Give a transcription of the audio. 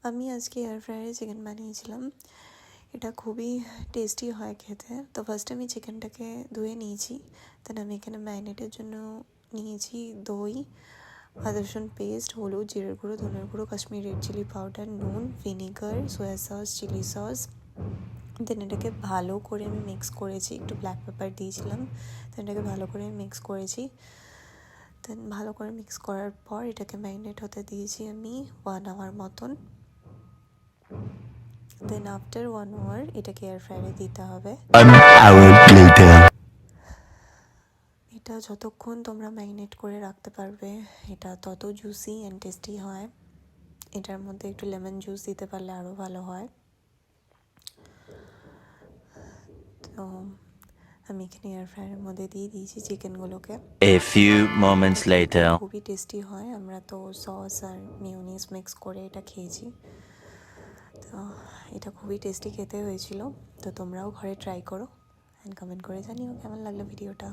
আমি আজকে air ফ্রায়ারে chicken বানিয়েছিলাম। এটা খুবই টেস্টি হয় খেতে। তো ফার্স্টে আমি চিকেনটাকে ধুয়ে নিয়েছি। দেন আমি এখানে ম্যারিনেটের জন্য নিয়েছি দই, আদা রসুন পেস্ট, হলুদ, জিরের গুঁড়ো, ধনের গুঁড়ো, কাশ্মীরি রেড চিলি পাউডার, নুন, vinegar, soya sauce, chilli sauce. Then এটাকে ভালো করে আমি মিক্স করেছি, একটু ব্ল্যাক পেপার দিয়েছিলাম। দেন এটাকে ভালো করে মিক্স করেছি। দেন ভালো করে মিক্স করার পর এটাকে ম্যারিনেট হতে দিয়েছি আমি 1 আওয়ার মতন। দেন আফটার 1 আওয়ার এটাকে এয়ার ফ্রায়ারে দিতে হবে। এটা যতক্ষণ তোমরা ম্যারিনেট করে রাখতে পারবে এটা তত জুসি অ্যান্ড টেস্টি হয়। এটার মধ্যে একটু লেমন জুস দিতে পারলে আরও ভালো হয়। তো আমি এখানে এয়ার ফ্রায়ারের মধ্যে দিয়ে দিয়েছি চিকেনগুলোকে। A few moments later. খুবই টেস্টি হয়। আমরা তো সস আর মিউনিস মিক্স করে এটা খেয়েছি। তো এটা খুবই টেস্টি খেতে হয়েছিল। তো তোমরাও ঘরে ট্রাই করো অ্যান্ড কমেন্ট করে জানিও কেমন লাগলো ভিডিওটা।